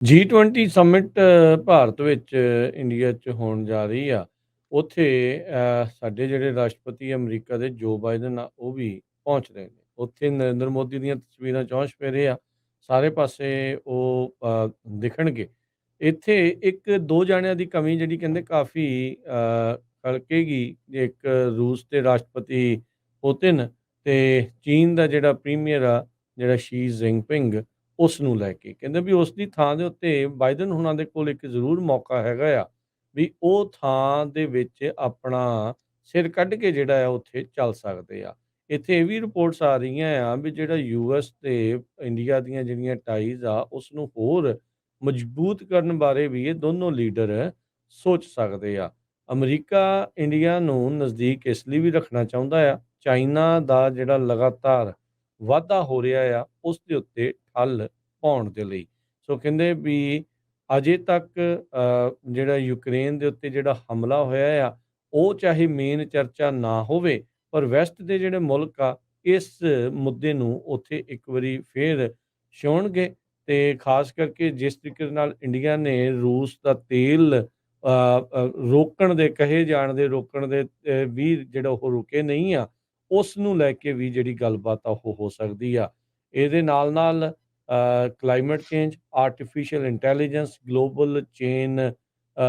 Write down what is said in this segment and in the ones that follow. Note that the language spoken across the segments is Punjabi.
G20 ਸਮਿਟ ਭਾਰਤ ਵਿੱਚ ਇੰਡੀਆ 'ਚ ਹੋਣ ਜਾ ਰਹੀ ਆ। ਉੱਥੇ ਸਾਡੇ ਜਿਹੜੇ ਰਾਸ਼ਟਰਪਤੀ ਅਮਰੀਕਾ ਦੇ ਜੋ ਬਾਈਡਨ ਆ, ਉਹ ਵੀ ਪਹੁੰਚ ਰਹੇ ਨੇ। ਉੱਥੇ ਨਰਿੰਦਰ ਮੋਦੀ ਦੀਆਂ ਤਸਵੀਰਾਂ ਚੌਂਸ਼-ਫੇਰੇ ਆ। ਸਾਰੇ ਪਾਸੇ ਉਹ ਦਿਖਣਗੇ। ਇੱਥੇ 1-2 ਜਾਣਿਆਂ ਦੀ ਕਮੀ ਜਿਹੜੀ ਕਹਿੰਦੇ ਕਾਫੀ ਖਲਕੇਗੀ। ਇੱਕ ਰੂਸ ਦੇ ਰਾਸ਼ਟਰਪਤੀ ਪੁਤਿਨ ਤੇ ਚੀਨ ਦਾ ਜਿਹੜਾ ਪ੍ਰੀਮੀਅਰ ਆ, ਜਿਹੜਾ ਸ਼ੀ ਜਿਨਪਿੰਗ ਉਸ ਨੂੰ ਲੈ ਕੇ। ਕਹਿੰਦੇ ਵੀ ਉਸ ਦੀ ਥਾਂ ਦੇ ਉੱਤੇ ਬਾਈਡਨ ਹੁਣਾਂ ਦੇ ਕੋਲ ਇੱਕ ਜ਼ਰੂਰ ਮੌਕਾ ਹੈਗਾ ਆ, ਵੀ ਉਹ ਥਾਂ ਦੇ ਵਿੱਚ ਆਪਣਾ ਸਿਰ ਕੱਢ ਕੇ ਜਿਹੜਾ ਆ ਉੱਥੇ ਚੱਲ ਸਕਦੇ ਆ। ਇੱਥੇ ਇਹ ਵੀ ਰਿਪੋਰਟਸ ਆ ਰਹੀਆਂ ਆ ਵੀ ਜਿਹੜਾ ਯੂਐਸ ਤੇ ਇੰਡੀਆ ਦੀਆਂ ਜਿਹੜੀਆਂ ਟਾਈਜ਼ ਆ, ਉਸ ਨੂੰ ਹੋਰ ਮਜ਼ਬੂਤ ਕਰਨ ਬਾਰੇ ਵੀ ਇਹ ਦੋਨੋਂ ਲੀਡਰ ਸੋਚ ਸਕਦੇ ਆ। ਅਮਰੀਕਾ ਇੰਡੀਆ ਨੂੰ ਨਜ਼ਦੀਕ ਇਸ ਲਈ ਵੀ ਰੱਖਣਾ ਚਾਹੁੰਦਾ ਆ, ਚਾਈਨਾ ਦਾ ਜਿਹੜਾ ਲਗਾਤਾਰ ਵਾਧਾ ਹੋ ਰਿਹਾ ਆ, ਉਸ ਦੇ ਉੱਤੇ ਠੱਲ ਪਾਉਣ ਦੇ ਲਈ। ਸੋ ਕਹਿੰਦੇ ਵੀ ਅਜੇ ਤੱਕ ਜਿਹੜਾ ਯੂਕਰੇਨ ਦੇ ਉੱਤੇ ਜਿਹੜਾ ਹਮਲਾ ਹੋਇਆ ਆ, ਉਹ ਚਾਹੇ ਮੇਨ ਚਰਚਾ ਨਾ ਹੋਵੇ, ਪਰ ਵੈਸਟ ਦੇ ਜਿਹੜੇ ਮੁਲਕ ਆ, ਇਸ ਮੁੱਦੇ ਨੂੰ ਉੱਥੇ ਇੱਕ ਵਾਰੀ ਫੇਰ ਛੋਣਗੇ ਤੇ ਖ਼ਾਸ ਕਰਕੇ ਜਿਸ ਤਰੀਕੇ ਦੇ ਨਾਲ ਇੰਡੀਆ ਨੇ ਰੂਸ ਦਾ ਤੇਲ ਰੋਕਣ ਦੇ ਕਹੇ ਜਾਣ ਦੇ ਰੋਕਣ ਦੇ ਵੀ ਜਿਹੜਾ ਉਹ ਰੁਕੇ ਨਹੀਂ ਆ, ਉਸ ਨੂੰ ਲੈ ਕੇ ਵੀ ਜਿਹੜੀ ਗੱਲਬਾਤ ਆ ਉਹ ਹੋ ਸਕਦੀ ਆ। ਇਹਦੇ ਨਾਲ-ਨਾਲ climate change, artificial intelligence, global chain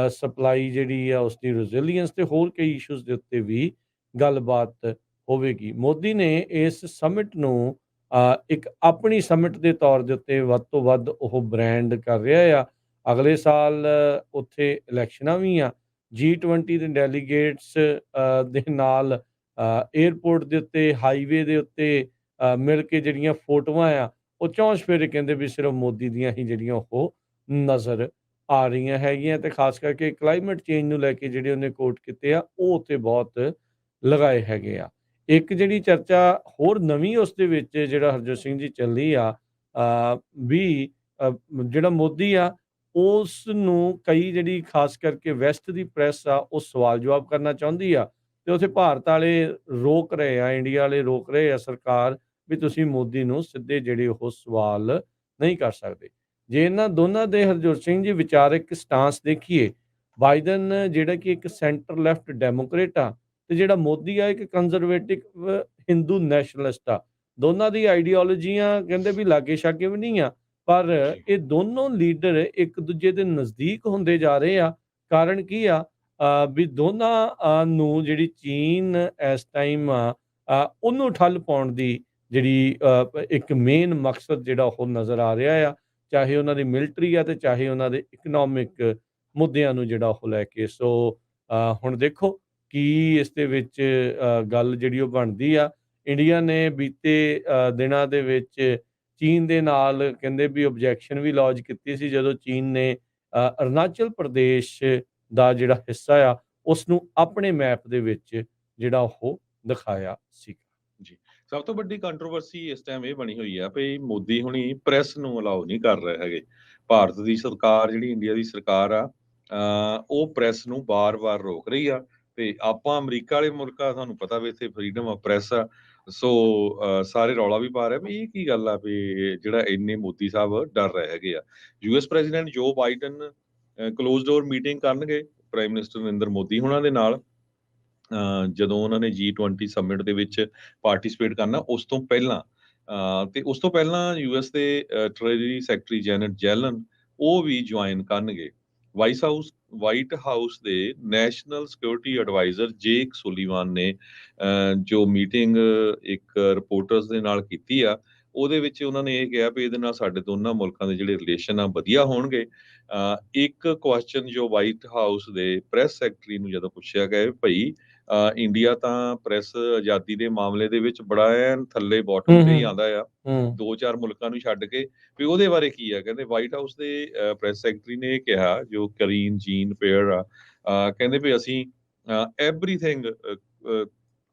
supply ਜਿਹੜੀ ਆ ਉਸਦੀ ਰੈਜ਼ਿਲੀਅੰਸ ਤੇ ਹੋਰ ਕਈ ਇਸ਼ੂਜ਼ ਦੇ ਉੱਤੇ ਵੀ ਗੱਲਬਾਤ ਹੋਵੇਗੀ। ਮੋਦੀ ਨੇ ਇਸ ਸਮਿਟ ਨੂੰ ਇੱਕ ਆਪਣੀ ਸਮਿਟ ਦੇ ਤੌਰ ਦੇ ਉੱਤੇ ਵੱਧ ਤੋਂ ਵੱਧ ਉਹ ਬ੍ਰਾਂਡ ਕਰ ਰਿਹਾ ਆ। ਅਗਲੇ ਸਾਲ ਉੱਥੇ ਇਲੈਕਸ਼ਨਾਂ ਵੀ ਆ। G20 ਦੇ ਡੈਲੀਗੇਟਸ ਦੇ ਨਾਲ ਏਅਰਪੋਰਟ ਦੇ ਉੱਤੇ, ਹਾਈਵੇ ਦੇ ਉੱਤੇ ਮਿਲ ਕੇ ਜਿਹੜੀਆਂ ਫੋਟੋਆਂ ਆ, ਉਹ ਚੌਂਸ਼-ਫੇਰੇ ਕਹਿੰਦੇ ਵੀ ਸਿਰਫ ਮੋਦੀ ਦੀਆਂ ਹੀ ਜਿਹੜੀਆਂ ਉਹ ਨਜ਼ਰ ਆ ਰਹੀਆਂ ਹੈਗੀਆਂ ਤੇ ਖ਼ਾਸ ਕਰਕੇ ਕਲਾਈਮੇਟ ਚੇਂਜ ਨੂੰ ਲੈ ਕੇ ਜਿਹੜੇ ਉਹਨੇ ਕੋਟ ਕੀਤੇ ਆ, ਉਹ ਉੱਥੇ ਬਹੁਤ ਲਗਾਏ ਹੈਗੇ ਆ। ਇੱਕ ਜਿਹੜੀ ਚਰਚਾ ਹੋਰ ਨਵੀਂ ਉਸ ਦੇ ਵਿੱਚ ਜਿਹੜਾ ਹਰਜੋਤ ਸਿੰਘ ਜੀ ਚੱਲੀ ਆ ਵੀ ਜਿਹੜਾ ਮੋਦੀ ਆ, ਉਸ ਨੂੰ ਕਈ ਜਿਹੜੀ ਖ਼ਾਸ ਕਰਕੇ ਵੈਸਟ ਦੀ ਪ੍ਰੈਸ ਆ, ਉਹ ਸਵਾਲ ਜਵਾਬ ਕਰਨਾ ਚਾਹੁੰਦੀ ਆ ਤੇ ਉੱਥੇ ਭਾਰਤ ਆਲੇ ਰੋਕ ਰਹੇ ਆ, ਇੰਡੀਆ ਆਲੇ ਰੋਕ ਰਹੇ ਆ ਸਰਕਾਰ ਵੀ ਤੁਸੀਂ ਮੋਦੀ ਨੂੰ ਸਿੱਧੇ ਜਿਹੜੇ ਉਹ ਸਵਾਲ ਨਹੀਂ ਕਰ ਸਕਦੇ। ਜੇ ਇਹਨਾਂ ਦੋਨਾਂ ਦੇ ਹਰਜੋਤ ਸਿੰਘ ਜੀ ਵਿਚਾਰਕ ਸਟਾਂਸ ਦੇਖੀਏ, ਬਾਈਡਨ ਜਿਹੜਾ ਕਿ ਇੱਕ ਸੈਂਟਰ ਲੈਫਟ ਡੈਮੋਕ੍ਰੇਟ ਆ ਤੇ ਜਿਹੜਾ ਮੋਦੀ ਆ ਇੱਕ ਕੰਜ਼ਰਵੇਟਿਵ ਹਿੰਦੂ ਨੈਸ਼ਨਲਿਸਟ ਆ। ਦੋਨਾਂ ਦੀ ਆਈਡੀਓਲੋਜੀਆਂ ਕਹਿੰਦੇ ਵੀ ਲਾਗੇ-ਛਾਗੇ ਵੀ ਨਹੀਂ ਆ, ਪਰ ਜੀ, ਇਹ ਦੋਨੋਂ ਲੀਡਰ ਇੱਕ ਦੂਜੇ ਦੇ ਨਜ਼ਦੀਕ ਹੁੰਦੇ ਜਾ ਰਹੇ ਆ। ਕਾਰਨ ਕੀ ਆ ਵੀ ਦੋਨਾਂ ਨੂੰ ਜਿਹੜੀ ਚੀਨ ਇਸ ਟਾਈਮ ਉਹਨੂੰ ਠੱਲ ਪਾਉਣ ਦੀ ਜਿਹੜੀ ਇੱਕ ਮੇਨ ਮਕਸਦ ਜਿਹੜਾ ਉਹ ਨਜ਼ਰ ਆ ਰਿਹਾ ਆ, ਚਾਹੇ ਉਹਨਾਂ ਦੀ ਮਿਲਟਰੀ ਆ ਤੇ ਚਾਹੇ ਉਹਨਾਂ ਦੇ ਇਕਨੋਮਿਕ ਮੁੱਦਿਆਂ ਨੂੰ ਜਿਹੜਾ ਉਹ ਲੈ ਕੇ। ਸੋ ਹੁਣ ਦੇਖੋ ਕੀ ਇਸ ਦੇ ਵਿੱਚ ਗੱਲ ਜਿਹੜੀ ਉਹ ਬਣਦੀ ਆ। ਇੰਡੀਆ ਨੇ ਬੀਤੇ ਦਿਨਾਂ ਦੇ ਵਿੱਚ ਚੀਨ ਦੇ ਨਾਲ ਕਹਿੰਦੇ ਵੀ ਓਬਜੈਕਸ਼ਨ ਵੀ ਲੌਜ ਕੀਤੀ ਸੀ ਜਦੋਂ ਚੀਨ ਨੇ ਅਰੁਣਾਚਲ ਪ੍ਰਦੇਸ਼ ਦਾ ਜਿਹੜਾ ਹਿੱਸਾ ਆ, ਉਸ ਨੂੰ ਆਪਣੇ ਮੈਪ ਦੇ ਵਿੱਚ ਜਿਹੜਾ ਉਹ ਦਿਖਾਇਆ ਸੀ। ਜੀ। ਸਭ ਤੋਂ ਵੱਡੀ ਕੰਟਰੋਵਰਸੀ ਇਸ ਟਾਈਮ ਇਹ ਬਣੀ ਹੋਈ ਆ ਵੀ ਮੋਦੀ ਹੁਣੀ ਪ੍ਰੈਸ ਨੂੰ ਅਲਾਓ ਨਹੀਂ ਕਰ ਰਹੇ ਹੈਗੇ। ਭਾਰਤ ਦੀ ਸਰਕਾਰ ਜਿਹੜੀ ਇੰਡੀਆ ਦੀ ਸਰਕਾਰ ਆ ਉਹ ਪ੍ਰੈਸ ਨੂੰ ਬਾਰ-ਬਾਰ ਰੋਕ ਰਹੀ ਆ ਤੇ ਆਪਾਂ ਅਮਰੀਕਾ ਵਾਲੇ ਮੁਲਕ ਆ, ਤੁਹਾਨੂੰ ਪਤਾ ਵੀ ਇੱਥੇ ਫਰੀਡਮ ਆਫ ਪ੍ਰੈਸ ਆ। ਸੋ ਸਾਰੇ ਰੌਲਾ ਵੀ ਪਾ ਰਹੇ ਵੀ ਇਹ ਕੀ ਗੱਲ ਆ ਵੀ ਜਿਹੜਾ ਇੰਨੇ ਮੋਦੀ ਸਾਹਿਬ ਡਰ ਰਹੇ ਹੈਗੇ ਆ। ਯੂਐਸ ਪ੍ਰੈਜ਼ੀਡੈਂਟ ਜੋ ਬਾਈਡਨ ਕਲੋਜ਼ ਡੋਰ ਮੀਟਿੰਗ ਕਰਨਗੇ ਪ੍ਰਾਈਮ ਮਿਨਿਸਟਰ ਨਰਿੰਦਰ ਮੋਦੀ ਹੁਣਾਂ ਦੇ ਨਾਲ ਜਦੋਂ ਉਹਨਾਂ ਨੇ G20 ਸਮਿਟ ਦੇ ਵਿੱਚ ਪਾਰਟਿਸਿਪੇਟ ਕਰਨਾ ਉਸ ਤੋਂ ਪਹਿਲਾਂ ਤੇ ਉਸ ਤੋਂ ਪਹਿਲਾਂ ਯੂਐਸ ਦੇ ਟ੍ਰੈਜਰੀ ਸੈਕਟਰੀ ਜੈਨਟ ਜੈਲਨ ਉਹ ਵੀ ਜੁਆਇਨ ਕਰਨਗੇ। ਵਾਈਟ ਹਾਊਸ ਦੇ ਨੈਸ਼ਨਲ ਸਿਕਿਉਰਿਟੀ ਐਡਵਾਈਜ਼ਰ ਜੇਕ ਸੁਲੀਵਾਨ ਨੇ ਜੋ ਮੀਟਿੰਗ ਇੱਕ ਰਿਪੋਰਟਰਸ ਦੇ ਨਾਲ ਕੀਤੀ ਆ, ਉਹਦੇ ਵਿੱਚ ਉਹਨਾਂ ਨੇ ਇਹ ਕਿਹਾ ਵੀ ਇਹਦੇ ਨਾਲ ਸਾਡੇ ਦੋਨਾਂ ਮੁਲਕਾਂ ਦੇ ਜਿਹੜੇ ਰਿਲੇਸ਼ਨ ਆ ਵਧੀਆ ਹੋਣਗੇ। ਇੱਕ ਕੁਐਸਚਨ ਜੋ ਵਾਈਟ ਹਾਊਸ ਦੇ ਪ੍ਰੈਸ ਸੈਕਟਰੀ ਨੂੰ ਜਦੋਂ ਪੁੱਛਿਆ ਗਿਆ ਵੀ ਭਾਈ ਇੰਡੀਆ ਤਾਂ ਪ੍ਰੈਸ ਆਜ਼ਾਦੀ ਦੇ ਮਾਮਲੇ ਦੇ ਵਿੱਚ ਬੜਾ ਐਨ ਥੱਲੇ ਬਾਟਮ ਤੇ ਹੀ ਆਉਂਦਾ ਆ, 2-4 ਮੁਲਕਾਂ ਨੂੰ ਛੱਡ ਕੇ, ਵੀ ਉਹਦੇ ਬਾਰੇ ਕੀ ਆ। ਕਹਿੰਦੇ ਵਾਈਟ ਹਾਊਸ ਦੇ ਪ੍ਰੈਸ ਸੈਕਟਰੀ ਨੇ ਇਹ ਕਿਹਾ, ਜੋ ਕਰੀਨ ਜੀਨ ਪੀਅਰ ਆ, ਕਹਿੰਦੇ ਵੀ ਅਸੀਂ ਐਵਰੀਥਿੰਗ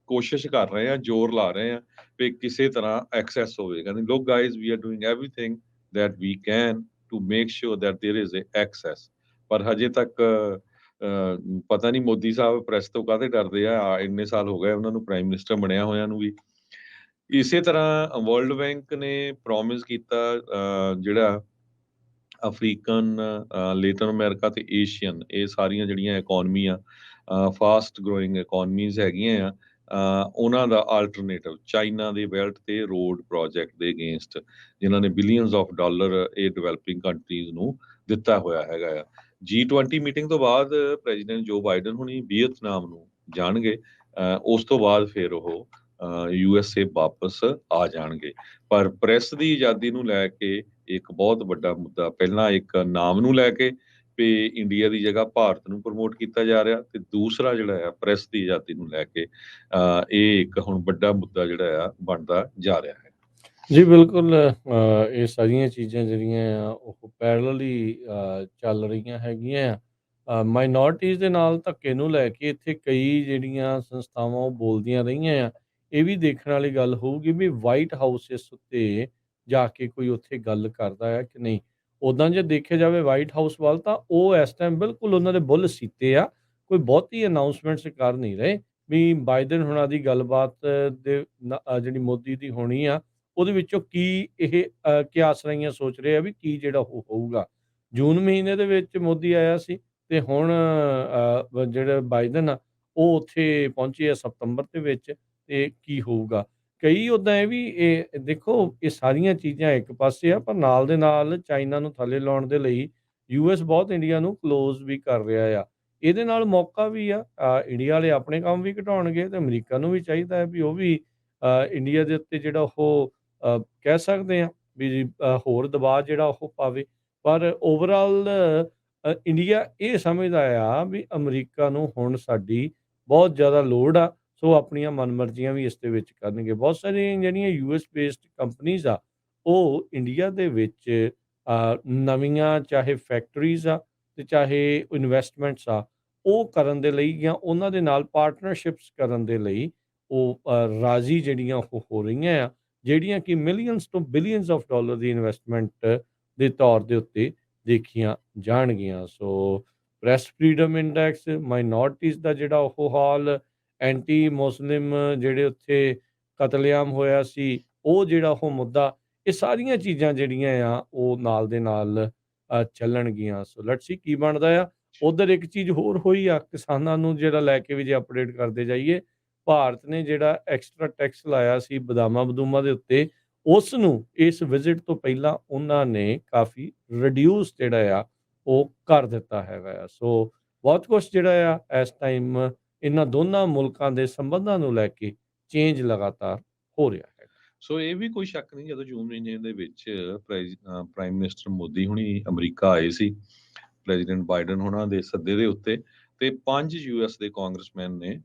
ਕੋਸ਼ਿਸ਼ ਕਰ ਰਹੇ ਆ, ਜ਼ੋਰ ਲਾ ਰਹੇ ਆ ਵੀ ਕਿਸੇ ਤਰ੍ਹਾਂ ਐਕਸੈਸ ਹੋਵੇ। ਕਹਿੰਦੇ look guys, we are doing everything that we can to make sure that there is a access. ਪਰ ਹਜੇ ਤੱਕ ਪਤਾ ਨਹੀਂ ਮੋਦੀ ਸਾਹਿਬ ਪ੍ਰੈਸ ਤੋਂ ਕਾਹਦੇ ਡਰਦੇ ਆ। ਇੰਨੇ ਸਾਲ ਹੋ ਗਏ ਉਹਨਾਂ ਨੂੰ ਪ੍ਰਾਈਮ ਮਿਨਿਸਟਰ ਬਣਿਆ ਹੋਇਆਂ ਨੂੰ ਵੀ। ਇਸੇ ਤਰ੍ਹਾਂ ਵਰਲਡ ਬੈਂਕ ਨੇ ਪ੍ਰੋਮਿਸ ਕੀਤਾ ਜਿਹੜਾ ਅਫਰੀਕਨ, ਲੇਟਨ ਅਮਰੀਕਾ ਤੇ ਏਸ਼ੀਅਨ, ਇਹ ਸਾਰੀਆਂ ਜਿਹੜੀਆਂ ਇਕੋਨਮੀ ਆ, ਫਾਸਟ ਗਰੋਇੰਗ ਇਕੋਨਮੀਜ਼ ਹੈਗੀਆਂ ਆ, ਉਹਨਾਂ ਦਾ ਆਲਟਰਨੇਟਿਵ ਚਾਈਨਾ ਦੇ ਬੈਲਟ ਤੇ ਰੋਡ ਪ੍ਰੋਜੈਕਟ ਦੇ ਅਗੇਂਸਟ, ਜਿਨ੍ਹਾਂ ਨੇ ਬਿਲੀਅਨਸ ਆਫ ਡਾਲਰ ਇਹ ਡਿਵੈਲਪਿੰਗ ਕੰਟਰੀਜ਼ ਨੂੰ ਦਿੱਤਾ ਹੋਇਆ ਹੈਗਾ ਆ। G20 ਮੀਟਿੰਗ ਤੋਂ ਬਾਅਦ ਪ੍ਰੈਜ਼ੀਡੈਂਟ ਜੋ ਬਾਈਡਨ ਹੁਣੀ ਵੀਅਤਨਾਮ ਨੂੰ ਜਾਣਗੇ, ਉਸ ਤੋਂ ਬਾਅਦ ਫਿਰ ਉਹ USA ਵਾਪਸ ਆ ਜਾਣਗੇ। ਪਰ ਪ੍ਰੈਸ ਦੀ ਆਜ਼ਾਦੀ ਨੂੰ ਲੈ ਕੇ ਇੱਕ ਬਹੁਤ ਵੱਡਾ ਮੁੱਦਾ, ਪਹਿਲਾਂ ਇੱਕ ਨਾਮ ਨੂੰ ਲੈ ਕੇ ਵੀ ਇੰਡੀਆ ਦੀ ਜਗ੍ਹਾ ਭਾਰਤ ਨੂੰ ਪ੍ਰਮੋਟ ਕੀਤਾ ਜਾ ਰਿਹਾ, ਤੇ ਦੂਸਰਾ ਜਿਹੜਾ ਆ ਪ੍ਰੈਸ ਦੀ ਆਜ਼ਾਦੀ ਨੂੰ ਲੈ ਕੇ ਇਹ ਇੱਕ ਹੁਣ ਵੱਡਾ ਮੁੱਦਾ ਜਿਹੜਾ ਆ ਬਣਦਾ ਜਾ ਰਿਹਾ ਹੈ। ਜੀ ਬਿਲਕੁਲ, ਇਹ ਸਾਰੀਆਂ ਚੀਜ਼ਾਂ ਜਿਹੜੀਆਂ ਆ ਉਹ ਪੈਰਲਲੀ ਚੱਲ ਰਹੀਆਂ ਹੈਗੀਆਂ ਆ। ਮਾਈਨੋਰਟੀਜ਼ ਦੇ ਨਾਲ ਧੱਕੇ ਨੂੰ ਲੈ ਕੇ ਇੱਥੇ ਕਈ ਜਿਹੜੀਆਂ ਸੰਸਥਾਵਾਂ ਉਹ ਬੋਲਦੀਆਂ ਰਹੀਆਂ ਆ। ਇਹ ਵੀ ਦੇਖਣ ਵਾਲੀ ਗੱਲ ਹੋਊਗੀ ਵੀ ਵਾਈਟ ਹਾਊਸ ਇਸ ਉੱਤੇ ਜਾ ਕੇ ਕੋਈ ਉੱਥੇ ਗੱਲ ਕਰਦਾ ਆ ਕਿ ਨਹੀਂ। ਉੱਦਾਂ ਜੇ ਦੇਖਿਆ ਜਾਵੇ ਵਾਈਟ ਹਾਊਸ ਵੱਲ, ਤਾਂ ਉਹ ਇਸ ਟਾਈਮ ਬਿਲਕੁਲ ਉਹਨਾਂ ਦੇ ਬੁੱਲ ਸੀਤੇ ਆ, ਕੋਈ ਬਹੁਤੀ ਅਨਾਊਂਸਮੈਂਟਸ ਕਰ ਨਹੀਂ ਰਹੇ ਵੀ ਬਾਈਡਨ ਹੁਣਾਂ ਦੀ ਗੱਲਬਾਤ ਦੇ ਜਿਹੜੀ ਮੋਦੀ ਦੀ ਹੋਣੀ ਆ, ਉਹਦੇ ਵਿੱਚੋਂ ਕੀ ਇਹ ਕਿਆਸਰਾਈਆਂ ਸੋਚ ਰਹੇ ਆ ਵੀ ਕੀ ਜਿਹੜਾ ਉਹ ਹੋਊਗਾ। ਜੂਨ ਮਹੀਨੇ ਦੇ ਵਿੱਚ ਮੋਦੀ ਆਇਆ ਸੀ, ਤੇ ਹੁਣ ਜਿਹੜੇ ਬਾਈਡਨ ਆ ਉਹ ਉੱਥੇ ਪਹੁੰਚੇ ਆ ਸਤੰਬਰ ਦੇ ਵਿੱਚ, ਤੇ ਕੀ ਹੋਊਗਾ। ਕਈ ਉੱਦਾਂ ਇਹ ਵੀ ਇਹ ਦੇਖੋ, ਇਹ ਸਾਰੀਆਂ ਚੀਜ਼ਾਂ ਇੱਕ ਪਾਸੇ ਆ, ਪਰ ਨਾਲ ਦੇ ਨਾਲ ਚਾਈਨਾ ਨੂੰ ਥੱਲੇ ਲਾਉਣ ਦੇ ਲਈ US ਬਹੁਤ ਇੰਡੀਆ ਨੂੰ ਕਲੋਜ਼ ਵੀ ਕਰ ਰਿਹਾ ਆ। ਇਹਦੇ ਨਾਲ ਮੌਕਾ ਵੀ ਆ, ਇੰਡੀਆ ਵਾਲੇ ਆਪਣੇ ਕੰਮ ਵੀ ਘਟਾਉਣਗੇ, ਤੇ ਅਮਰੀਕਾ ਨੂੰ ਵੀ ਚਾਹੀਦਾ ਹੈ ਵੀ ਉਹ ਵੀ ਇੰਡੀਆ ਦੇ ਉੱਤੇ ਜਿਹੜਾ ਉਹ ਕਹਿ ਸਕਦੇ ਆ ਵੀ ਹੋਰ ਦਬਾਅ ਜਿਹੜਾ ਉਹ ਪਾਵੇ। ਪਰ ਓਵਰਆਲ ਇੰਡੀਆ ਇਹ ਸਮਝਦਾ ਆ ਵੀ ਅਮਰੀਕਾ ਨੂੰ ਹੁਣ ਸਾਡੀ ਬਹੁਤ ਜ਼ਿਆਦਾ ਲੋੜ ਆ, ਸੋ ਆਪਣੀਆਂ ਮਨਮਰਜ਼ੀਆਂ ਵੀ ਇਸ ਦੇ ਵਿੱਚ ਕਰਨਗੇ। ਬਹੁਤ ਸਾਰੀਆਂ ਜਿਹੜੀਆਂ US ਬੇਸਡ ਕੰਪਨੀਜ਼ ਆ, ਉਹ ਇੰਡੀਆ ਦੇ ਵਿੱਚ ਨਵੀਆਂ ਚਾਹੇ ਫੈਕਟਰੀਜ਼ ਆ ਤੇ ਚਾਹੇ ਇਨਵੈਸਟਮੈਂਟਸ ਆ, ਉਹ ਕਰਨ ਦੇ ਲਈ ਜਾਂ ਉਹਨਾਂ ਦੇ ਨਾਲ ਪਾਰਟਨਰਸ਼ਿਪਸ ਕਰਨ ਦੇ ਲਈ ਉਹ ਰਾਜ਼ੀ ਜਿਹੜੀਆਂ ਉਹ ਹੋ ਰਹੀਆਂ ਆ, ਜਿਹੜੀਆਂ ਕਿ ਮਿਲੀਅਨਸ ਤੋਂ billions of dollar the investment ਦੇ ਤੌਰ ਦੇ ਉੱਤੇ ਦੇਖੀਆਂ ਜਾਣਗੀਆਂ। ਸੋ ਪ੍ਰੈਸ ਫਰੀडम ਇੰਡੈਕਸ, ਮਾਈਨੋਰਟੀਜ਼ ਦਾ ਜਿਹੜਾ ਉਹ ਹਾਲ, ਐਂਟੀ ਮੁਸਲਿਮ ਜਿਹੜੇ ਉੱਥੇ ਕਤਲੇਆਮ ਹੋਇਆ ਸੀ, ਉਹ ਜਿਹੜਾ ਉਹ ਮੁੱਦਾ, ਇਹ ਸਾਰੀਆਂ ਚੀਜ਼ਾਂ ਜਿਹੜੀਆਂ ਆ ਉਹ ਨਾਲ ਦੇ ਨਾਲ ਚੱਲਣਗੀਆਂ। ਸੋ ਲੈਟਸ ਸੀ ਕੀ ਬਣਦਾ ਆ। ਉਧਰ ਇੱਕ ਚੀਜ਼ ਹੋਰ ਹੋਈ ਆ, ਕਿਸਾਨਾਂ ਨੂੰ ਜਿਹੜਾ ਲੈ ਕੇ ਵੀ ਜੇ ਅਪਡੇਟ ਕਰਦੇ ਜਾਈਏ, ਭਾਰਤ ਨੇ ਜਿਹੜਾ ਐਕਸਟਰਾ ਟੈਕਸ ਲਾਇਆ ਸੀ ਬਦਾਮਾਂ ਬਦੂਮਾਂ ਦੇ ਉੱਤੇ, ਉਸ ਨੂੰ ਇਸ ਵਿਜ਼ਿਟ ਤੋਂ ਪਹਿਲਾਂ ਉਹਨਾਂ ਨੇ ਕਾਫੀ ਰਿਡਿਊਸ ਜਿਹੜਾ ਆ ਉਹ ਕਰ ਦਿੱਤਾ ਹੈਗਾ ਆ। ਸੋ ਬਹੁਤ ਕੁਛ ਜਿਹੜਾ ਆ ਇਸ ਟਾਈਮ ਇਹਨਾਂ ਦੋਨਾਂ ਮੁਲਕਾਂ ਦੇ ਸੰਬੰਧਾਂ ਨੂੰ ਲੈ ਕੇ ਚੇਂਜ ਲਗਾਤਾਰ ਹੋ ਰਿਹਾ ਹੈ। ਸੋ ਇਹ ਵੀ ਕੋਈ ਸ਼ੱਕ ਨਹੀਂ, ਜਦੋਂ ਜੂਨ ਮਹੀਨੇ ਦੇ ਵਿੱਚ ਪ੍ਰਾਈਮ ਮਿਨਿਸਟਰ ਮੋਦੀ ਹੁਣੀ ਅਮਰੀਕਾ ਆਏ ਸੀ ਪ੍ਰੈਜ਼ੀਡੈਂਟ ਬਾਈਡਨ ਹੁਣਾਂ ਦੇ ਸੱਦੇ ਦੇ ਉੱਤੇ, ਤੇ 5 US ਦੇ ਕਾਂਗਰਸਮੈਨ ਨੇ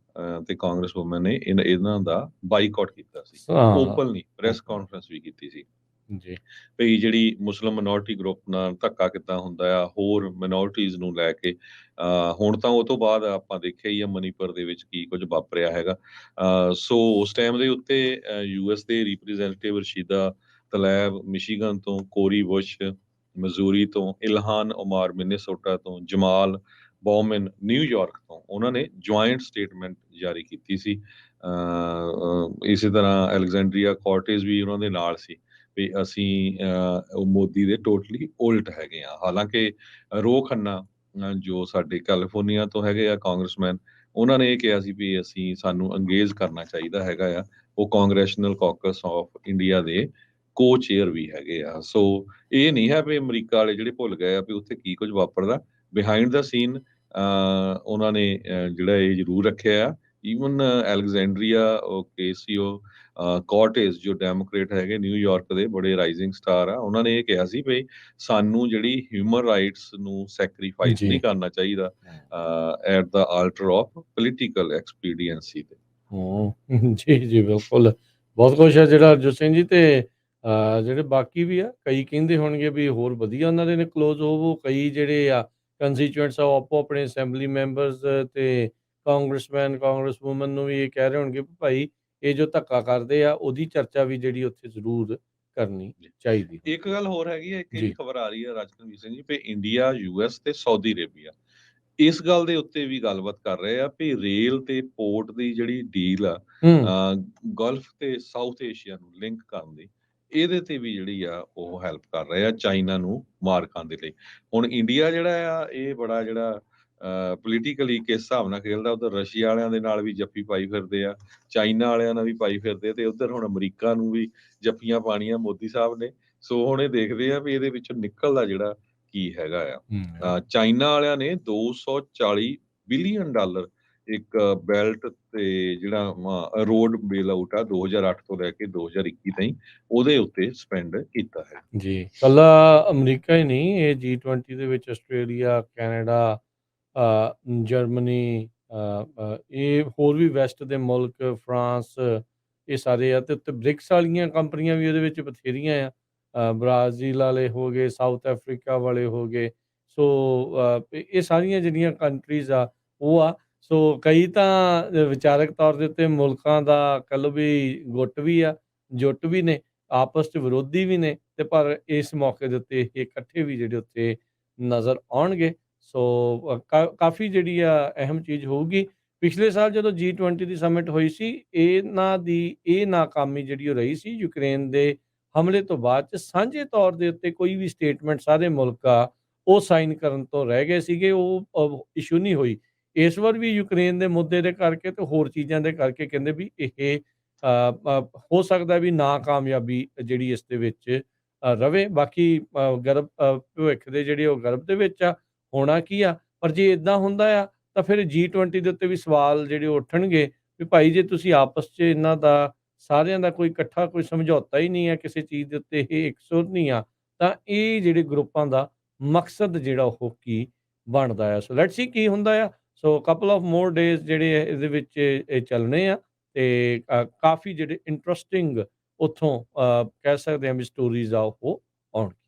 ਤੇ ਕਾਂਗਰਸ ਵੂਮਨ ਨੇ ਇਹਨਾਂ ਦਾ ਬਾਈਕਾਟ ਕੀਤਾ ਸੀ, ਹਾਂ ਓਪਨਲੀ ਪ੍ਰੈਸ ਕਾਨਫਰੰਸ ਵੀ ਕੀਤੀ ਸੀ ਜੀ। ਵੀ ਜਿਹੜੀ ਮੁਸਲਿਮ ਮਿਨੋਰਟੀ ਗਰੁੱਪ ਨਾਲ ਧੱਕਾ ਕਿੱਦਾਂ ਹੁੰਦਾ ਆ, ਹੋਰ ਮਿਨੋਰਟੀਜ਼ ਨੂੰ ਲੈ ਕੇ। ਹੁਣ ਤਾਂ ਉਹ ਤੋਂ ਬਾਅਦ ਆਪਾਂ ਦੇਖਿਆ ਹੀ ਆ ਮਨੀਪੁਰ ਦੇ ਵਿੱਚ ਕੀ ਕੁਝ ਵਾਪਰਿਆ ਹੈਗਾ। ਸੋ ਉਸ ਟਾਈਮ ਦੇ ਉੱਤੇ US ਦੇ ਰਿਪਰੈਜ਼ੈਂਟੇਟਿਵ ਰਸ਼ੀਦਾ ਤਲੈਬ ਮਿਸ਼ੀਗਨ ਤੋਂ, ਕੋਰੀ ਬੁਸ਼ ਮਜ਼ੂਰੀ ਤੋਂ, ਇਲਹਾਨ ਉਮਾਰ ਮਿਨੇਸੋਟਾ ਤੋਂ, ਜਮਾਲ ਬੌਮਨ ਨਿਊਯਾਰਕ ਤੋਂ, ਉਹਨਾਂ ਨੇ ਜੁਆਇੰਟ ਸਟੇਟਮੈਂਟ ਜਾਰੀ ਕੀਤੀ ਸੀ। ਇਸੇ ਤਰ੍ਹਾਂ ਅਲੈਗਜ਼ੈਂਡਰੀਆ ਕਾਰਟੇਜ਼ ਵੀ ਉਹਨਾਂ ਦੇ ਨਾਲ ਸੀ ਵੀ ਅਸੀਂ ਉਹ ਮੋਦੀ ਦੇ ਟੋਟਲੀ ਉਲਟ ਹੈਗੇ ਆ। ਹਾਲਾਂਕਿ ਰੋ ਖੰਨਾ ਜੋ ਸਾਡੇ ਕੈਲੀਫੋਰਨੀਆ ਤੋਂ ਹੈਗੇ ਆ ਕਾਂਗਰਸਮੈਨ, ਉਹਨਾਂ ਨੇ ਇਹ ਕਿਹਾ ਸੀ ਵੀ ਸਾਨੂੰ ਅੰਗੇਜ ਕਰਨਾ ਚਾਹੀਦਾ ਹੈਗਾ ਆ। ਉਹ ਕਾਂਗਰੈਸ਼ਨਲ ਕਾਕਸ ਆਫ ਇੰਡੀਆ ਦੇ ਕੋ ਚੇਅਰ ਵੀ ਹੈਗੇ ਆ। ਸੋ ਇਹ ਨਹੀਂ ਹੈ ਵੀ ਅਮਰੀਕਾ ਵਾਲੇ ਜਿਹੜੇ ਭੁੱਲ ਗਏ ਆ ਵੀ ਉੱਥੇ ਕੀ ਕੁਝ ਵਾਪਰਦਾ ਬਿਹਾਈਂਡ ਦਾ ਸੀਨ। ਉਹਨਾਂ ਨੇ ਜਿਹੜਾ ਇਹ ਜ਼ਰੂਰ ਰੱਖਿਆ ਆ। ਈਵਨ ਅਲੈਗਜ਼ੈਂਡਰੀਆ ਓਕੇਸੀਓ ਕਾਰਟੇਜ਼ ਜੋ ਡੈਮੋਕ੍ਰੇਟ ਹੈਗੇ ਨਿਊਯਾਰਕ ਦੇ ਬੜੇ ਰਾਈਜ਼ਿੰਗ ਸਟਾਰ ਆ, ਉਹਨਾਂ ਨੇ ਇਹ ਕਿਹਾ ਸੀ ਵੀ ਸਾਨੂੰ ਜਿਹੜੀ ਹਿਊਮਨ ਰਾਈਟਸ ਨੂੰ ਸੈਕਰੀਫਾਈਸ ਨਹੀਂ ਕਰਨਾ ਚਾਹੀਦਾ at the altar of political expediency ਤੇ। ਜੀ ਜੀ ਬਿਲਕੁਲ, ਬਹੁਤ ਕੁਛ ਆ ਜਿਹੜਾ ਅਰਜੁਨ ਸਿੰਘ ਜੀ, ਤੇ ਜਿਹੜੇ ਬਾਕੀ ਵੀ ਆ, ਕਈ ਕਹਿੰਦੇ ਹੋਣਗੇ ਵੀ ਹੋਰ ਵਧੀਆ ਉਹਨਾਂ ਦੇ ਨੇ ਕਲੋਜ਼ ਹੋਵੋ। ਕਈ ਜਿਹੜੇ ਆ ਕੰਸਟੀਚੁਐਂਟਸ ਆ, ਉਹ ਆਪੋ ਆਪਣੇ ਅਸੈਂਬਲੀ ਮੈਂਬਰਸ ਤੇ ਕਾਂਗਰਸਮੈਨ ਕਾਂਗਰਸ ਵੂਮਨ ਨੂੰ ਵੀ ਇਹ ਕਹਿ ਰਹੇ ਹੋਣਗੇ ਵੀ ਭਾਈ ਇਹ ਜੋ ਧੱਕਾ ਕਰਦੇ ਆ ਉਹਦੀ ਚਰਚਾ ਵੀ ਜਿਹੜੀ ਉੱਥੇ ਜ਼ਰੂਰ ਕਰਨੀ ਚਾਹੀਦੀ। ਇੱਕ ਗੱਲ ਹੋਰ ਹੈਗੀ ਹੈ, ਇੱਕ ਇਹ ਜੀ। ਵੀ ਖਬਰ ਆ ਰਹੀ ਹੈ ਰਾਜਕਨਵੀਰ ਸਿੰਘ ਜੀ, ਵੀ ਇੰਡੀਆ US ਤੇ ਸਾਊਦੀ ਅਰੇਬੀਆ ਇਸ ਗੱਲ ਦੇ ਉੱਤੇ ਵੀ ਗੱਲਬਾਤ ਕਰ ਰਹੇ ਆ ਵੀ ਰੇਲ ਤੇ ਪੋਰਟ ਦੀ ਜਿਹੜੀ ਡੀਲ ਆ ਹੂੰ ਗਲਫ ਤੇ ਸਾਊਥ ਏਸ਼ੀਆ ਨੂੰ ਲਿੰਕ ਕਰਨ ਦੀ, ਇਹਦੇ ਤੇ ਵੀ ਜਿਹੜੀ ਆ ਉਹ ਹੈਲਪ ਕਰ ਰਹੇ ਆ ਚਾਈਨਾ ਨੂੰ ਮਾਰ ਖਾਣ ਦੇ ਲਈ। ਹੁਣ ਇੰਡੀਆ ਜਿਹੜਾ ਆ ਇਹ ਬੜਾ ਜਿਹੜਾ ਪੋਲੀਟੀਕਲੀ ਕਿਸ ਹਿਸਾਬ ਨਾਲ ਖੇਲਦਾ, ਉਧਰ ਰਸ਼ੀਆ ਵਾਲਿਆਂ ਦੇ ਨਾਲ ਵੀ ਜੱਫੀ ਪਾਈ ਫਿਰਦੇ ਆ, ਚਾਈਨਾ ਵਾਲਿਆਂ ਨਾਲ ਵੀ ਪਾਈ ਫਿਰਦੇ ਆ, ਤੇ ਉਧਰ ਹੁਣ ਅਮਰੀਕਾ ਨੂੰ ਵੀ ਜੱਫੀਆਂ ਪਾਣੀਆਂ ਮੋਦੀ ਸਾਹਿਬ ਨੇ। ਸੋ ਹੁਣ ਇਹ ਦੇਖਦੇ ਆ ਵੀ ਇਹਦੇ ਵਿੱਚੋਂ ਨਿਕਲਦਾ ਜਿਹੜਾ ਕੀ ਹੈਗਾ ਆ। ਚਾਈਨਾ ਵਾਲਿਆਂ ਨੇ 240 ਬਿਲੀਅਨ ਡਾਲਰ ਇੱਕ ਬੈਲਟ ਤੇ ਜਿਹੜਾ ਰੋਡ ਬੇਲ ਆਊਟ ਆ 2008 ਤੋਂ ਲੈ ਕੇ 2021 ਤਾਈਂ ਉਹਦੇ ਉੱਤੇ ਸਪੈਂਡ ਕੀਤਾ ਹੈ। ਜੀ, ਕੱਲਾ ਅਮਰੀਕਾ ਹੀ ਨਹੀਂ, ਇਹ G20 ਦੇ ਵਿੱਚ ਆਸਟ੍ਰੇਲੀਆ, ਕੈਨੇਡਾ, ਜਰਮਨੀ, ਇਹ ਹੋਰ ਵੀ ਵੈਸਟ ਦੇ ਮੁਲਕ, ਫਰਾਂਸ, ਇਹ ਸਾਰੇ ਆ, ਤੇ ਉੱਤੇ ਬ੍ਰਿਕਸ ਵਾਲੀਆਂ ਕੰਪਨੀਆਂ ਵੀ ਉਹਦੇ ਵਿੱਚ ਬਥੇਰੀਆਂ ਆ। ਬ੍ਰਾਜ਼ੀਲ ਵਾਲੇ ਹੋ ਗਏ, ਸਾਊਥ ਅਫਰੀਕਾ ਵਾਲੇ ਹੋ ਗਏ। ਸੋ ਇਹ ਸਾਰੀਆਂ ਜਿਹੜੀਆਂ ਕੰਟਰੀਜ਼ ਆ ਉਹ ਆ। ਸੋ ਕਈ ਤਾਂ ਵਿਚਾਰਕ ਤੌਰ ਦੇ ਉੱਤੇ ਮੁਲਕਾਂ ਦਾ ਕਹਿ ਲਓ ਵੀ ਗੁੱਟ ਵੀ ਆ, ਜੁੱਟ ਵੀ ਨੇ, ਆਪਸ 'ਚ ਵਿਰੋਧੀ ਵੀ ਨੇ, ਤੇ ਪਰ ਇਸ ਮੌਕੇ ਦੇ ਉੱਤੇ ਇਹ ਇਕੱਠੇ ਵੀ ਜਿਹੜੇ ਉੱਤੇ ਨਜ਼ਰ ਆਉਣਗੇ। ਸੋ ਕਾਫੀ ਜਿਹੜੀ ਆ ਅਹਿਮ ਚੀਜ਼ ਹੋਊਗੀ। ਪਿਛਲੇ ਸਾਲ ਜਦੋਂ G20 ਦੀ ਸਮਿਟ ਹੋਈ ਸੀ, ਇਹਨਾਂ ਦੀ ਇਹ ਨਾਕਾਮੀ ਜਿਹੜੀ ਉਹ ਰਹੀ ਸੀ ਯੂਕਰੇਨ ਦੇ ਹਮਲੇ ਤੋਂ ਬਾਅਦ 'ਚ ਸਾਂਝੇ ਤੌਰ ਦੇ ਉੱਤੇ ਕੋਈ ਵੀ ਸਟੇਟਮੈਂਟ ਸਾਰੇ ਮੁਲਕ ਆ ਉਹ ਸਾਈਨ ਕਰਨ ਤੋਂ ਰਹਿ ਗਏ ਸੀਗੇ, ਉਹ ਇਸ਼ੂ ਨਹੀਂ ਹੋਈ। ਇਸ ਵਾਰ ਵੀ ਯੂਕਰੇਨ ਦੇ ਮੁੱਦੇ ਦੇ ਕਰਕੇ ਤੇ ਹੋਰ ਚੀਜ਼ਾਂ ਦੇ ਕਰਕੇ ਕਹਿੰਦੇ ਵੀ ਇਹ ਹੋ ਸਕਦਾ ਵੀ ਨਾਕਾਮਯਾਬੀ ਜਿਹੜੀ ਇਸ ਦੇ ਵਿੱਚ ਰਵੇ। ਬਾਕੀ ਭਵਿੱਖ ਦੇ ਜਿਹੜੇ ਉਹ ਗਰਭ ਦੇ ਵਿੱਚ ਆ, ਹੋਣਾ ਕੀ ਆ। ਪਰ ਜੇ ਇਦਾਂ ਹੁੰਦਾ ਆ ਤਾਂ ਫਿਰ G20 ਦੇ ਉੱਤੇ ਵੀ ਸਵਾਲ ਜਿਹੜੇ ਉਹ ਉੱਠਣਗੇ ਵੀ ਭਾਈ ਜੇ ਤੁਸੀਂ ਆਪਸ 'ਚ ਇਹਨਾਂ ਦਾ ਸਾਰਿਆਂ ਦਾ ਕੋਈ ਇਕੱਠਾ ਕੋਈ ਸਮਝੌਤਾ ਹੀ ਨਹੀਂ ਹੈ, ਕਿਸੇ ਚੀਜ਼ ਦੇ ਉੱਤੇ ਇਹ ਇਕਸੁਰ ਨਹੀਂ ਆ, ਤਾਂ ਇਹ ਜਿਹੜੇ ਗਰੁੱਪਾਂ ਦਾ ਮਕਸਦ ਜਿਹੜਾ ਉਹ ਕੀ ਬਣਦਾ ਆ। ਸੋ ਲੈਟਸ ਸੀ ਕੀ ਹੁੰਦਾ ਆ। ਸੋ ਕਪਲ ਆਫ ਮੋਰ ਡੇਜ਼ ਜਿਹੜੇ ਇਹਦੇ ਵਿੱਚ ਇਹ ਚੱਲਣੇ ਆ, ਤੇ ਕਾਫੀ ਜਿਹੜੇ ਇੰਟਰਸਟਿੰਗ ਉੱਥੋਂ ਕਹਿ ਸਕਦੇ ਹਾਂ ਵੀ ਸਟੋਰੀਜ਼ ਆ ਉਹ ਆਉਣਗੀਆਂ।